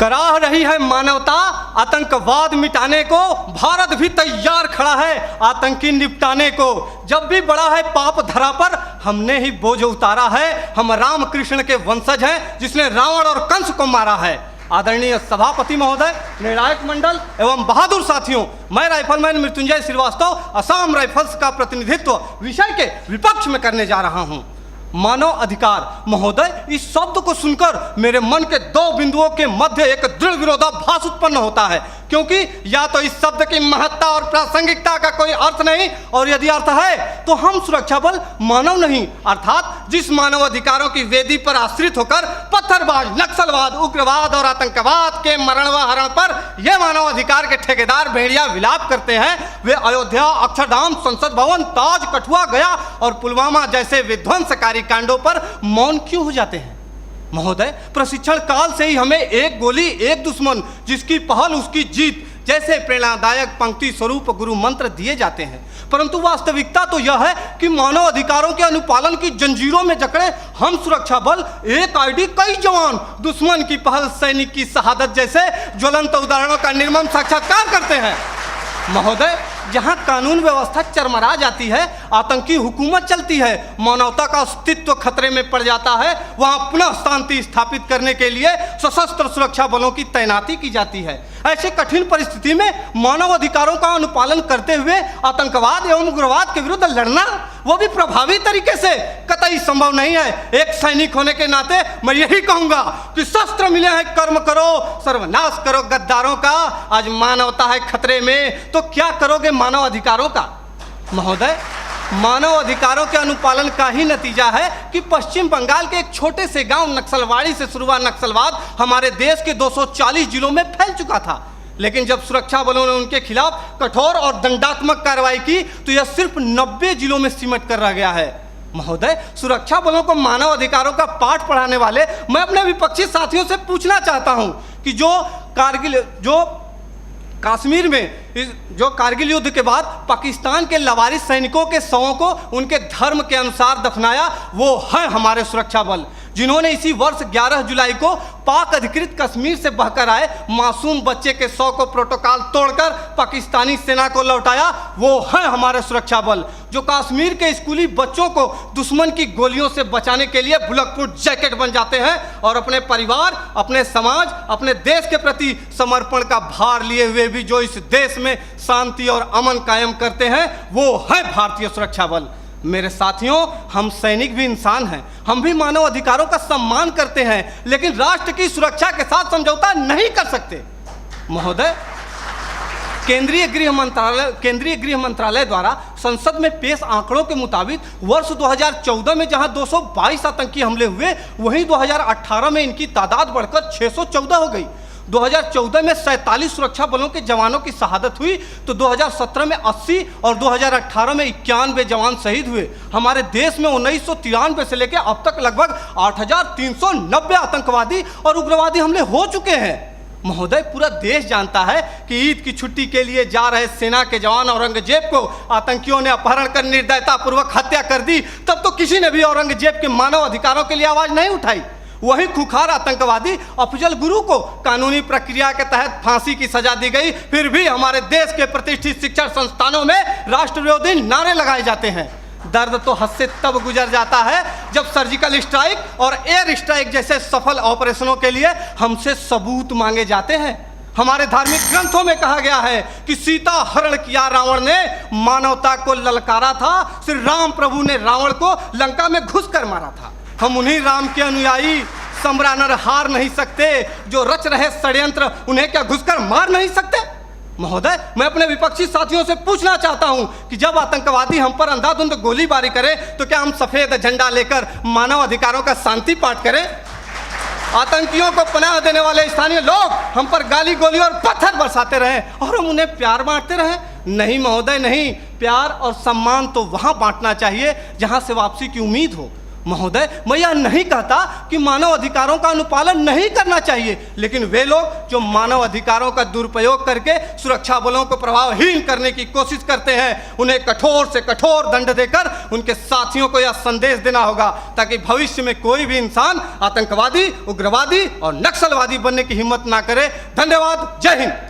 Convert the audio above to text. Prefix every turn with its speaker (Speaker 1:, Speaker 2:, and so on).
Speaker 1: कराह रही है मानवता आतंकवाद मिटाने को, भारत भी तैयार खड़ा है आतंकी निपटाने को। जब भी बड़ा है पाप धरा पर, हमने ही बोझ उतारा है। हम राम कृष्ण के वंशज हैं जिसने रावण और कंस को मारा है। आदरणीय सभापति महोदय, निर्णायक मंडल एवं बहादुर साथियों, मैं राइफलमैन मृत्युंजय श्रीवास्तव असम राइफल्स का प्रतिनिधित्व विषय के विपक्ष में करने जा रहा हूं। मानव अधिकार महोदय, इस शब्द को सुनकर मेरे मन के दो बिंदुओं के मध्य एक दृढ़ विरोधाभास उत्पन्न होता है, क्योंकि या तो इस शब्द की महत्ता और प्रासंगिकता का कोई अर्थ नहीं, और यदि अर्थ है तो हम सुरक्षा बल मानव नहीं, अर्थात जिस मानव अधिकारों की वेदी पर आश्रित होकर पत्थरबाज, नक्सलवाद, उग्रवाद और आतंकवाद के मरण व हरण पर यह मानव अधिकार के ठेकेदार भेड़िया विलाप करते हैं, वे अयोध्या, अक्षरधाम, संसद भवन, ताज, कठुआ, गया और पुलवामा जैसे विध्वंसकारी कांडों पर मौन क्यों हो जाते हैं? महोदय, प्रशिक्षण काल से ही हमें एक गोली एक दुश्मन, जिसकी पहल उसकी जीत जैसे प्रेरणादायक पंक्ति स्वरूप गुरु मंत्र दिए जाते हैं, परंतु वास्तविकता तो यह है कि मानव अधिकारों के अनुपालन की जंजीरों में जकड़े हम सुरक्षा बल एक आईडी कई जवान, दुश्मन की पहल सैनिक की शहादत जैसे ज्वलंत उदाहरणों का निर्मम साक्षात्कार करते हैं। महोदय, जहां कानून व्यवस्था चरमरा जाती है, आतंकी हुकूमत चलती है, मानवता का अस्तित्व खतरे में पड़ जाता है, वहां पुनः शांति स्थापित करने के लिए सशस्त्र सुरक्षा बलों की तैनाती की जाती है। ऐसे कठिन परिस्थिति में मानव अधिकारों का अनुपालन करते हुए आतंकवाद एवं उग्रवाद के विरुद्ध लड़ना, वो भी प्रभावी तरीके से, कतई संभव नहीं है। एक सैनिक होने के नाते मैं यही कहूंगा कि शस्त्र मिले हैं, कर्म करो, सर्वनाश करो गद्दारों का। आज मानवता है खतरे में, तो क्या करोगे मानव अधिकारों का? महोदय, मानव अधिकारों के अनुपालन का ही नतीजा है कि पश्चिम बंगाल के एक छोटे से गांव नक्सलवाड़ी से शुरू हुआ नक्सलवाद हमारे देश के 240 जिलों में फैल चुका था, लेकिन जब सुरक्षा बलों ने उनके खिलाफ कठोर और दंडात्मक कार्रवाई की तो यह सिर्फ 90 जिलों में सिमट कर रह गया है। महोदय, सुरक्षा बलों को मानव अधिकारों का पाठ पढ़ाने वाले मैं अपने विपक्षी साथियों से पूछना चाहता हूं कि कश्मीर में जो कारगिल युद्ध के बाद पाकिस्तान के लवारिस सैनिकों के शवों को उनके धर्म के अनुसार दफनाया, वो है हमारे सुरक्षा बल, जिन्होंने इसी वर्ष 11 जुलाई को पाक अधिकृत कश्मीर से बहकर आए मासूम बच्चे के शव को प्रोटोकॉल तोड़कर पाकिस्तानी सेना को लौटाया, वो है हमारे सुरक्षा बल, जो कश्मीर के स्कूली बच्चों को दुश्मन की गोलियों से बचाने के लिए बुलेट प्रूफ जैकेट बन जाते हैं और अपने परिवार, अपने समाज, अपने देश के प्रति समर्पण का भार लिए हुए भी जो इस देश में शांति और अमन कायम करते हैं, वो है भारतीय सुरक्षा बल। मेरे साथियों, हम सैनिक भी इंसान हैं, हम भी मानव अधिकारों का सम्मान करते हैं, लेकिन राष्ट्र की सुरक्षा के साथ समझौता नहीं कर सकते। महोदय, केंद्रीय गृह मंत्रालय द्वारा संसद में पेश आंकड़ों के मुताबिक वर्ष 2014 में जहां 222 आतंकी हमले हुए, वहीं 2018 में इनकी तादाद बढ़कर 614 हो गई। 2014 में 47 सुरक्षा बलों के जवानों की शहादत हुई तो 2017 में 80 और 2018 में 91 जवान शहीद हुए। हमारे देश में 1993 से लेकर अब तक लगभग 8,390 आतंकवादी और उग्रवादी हमले हो चुके हैं। महोदय, पूरा देश जानता है कि ईद की छुट्टी के लिए जा रहे सेना के जवान औरंगजेब को आतंकियों ने अपहरण कर निर्दयतापूर्वक हत्या कर दी, तब तो किसी ने भी औरंगजेब के मानव अधिकारों के लिए आवाज नहीं उठाई। वही खुखार आतंकवादी अफजल गुरु को कानूनी प्रक्रिया के तहत फांसी की सजा दी गई, फिर भी हमारे देश के प्रतिष्ठित शिक्षण संस्थानों में राष्ट्र विरोधी नारे लगाए जाते हैं। दर्द तो हद से तब गुजर जाता है जब सर्जिकल स्ट्राइक और एयर स्ट्राइक जैसे सफल ऑपरेशनों के लिए हमसे सबूत मांगे जाते हैं। हमारे धार्मिक ग्रंथों में कहा गया है कि सीता हरण किया रावण ने, मानवता को ललकारा था, श्री राम प्रभु ने रावण को लंका में घुसकर मारा था। हम उन्हीं राम के अनुयायी सम्रानर हार नहीं सकते, जो रच रहे षड्यंत्र उन्हें क्या घुसकर मार नहीं सकते? महोदय, मैं अपने विपक्षी साथियों से पूछना चाहता हूं कि जब आतंकवादी हम पर अंधाधुंध गोलीबारी करें तो क्या हम सफेद झंडा लेकर मानव अधिकारों का शांति पाठ करें? आतंकियों को पनाह देने वाले स्थानीय लोग हम पर गाली गोली और पत्थर बरसाते रहें और हम उन्हें प्यार बांटते रहें? नहीं महोदय, नहीं। प्यार और सम्मान तो वहां बांटना चाहिए जहां से वापसी की उम्मीद हो। महोदय, मैं यह नहीं कहता कि मानव अधिकारों का अनुपालन नहीं करना चाहिए, लेकिन वे लोग जो मानव अधिकारों का दुरुपयोग करके सुरक्षा बलों को प्रभावहीन करने की कोशिश करते हैं, उन्हें कठोर से कठोर दंड देकर उनके साथियों को यह संदेश देना होगा, ताकि भविष्य में कोई भी इंसान आतंकवादी, उग्रवादी और नक्सलवादी बनने की हिम्मत ना करे। धन्यवाद। जय हिंद।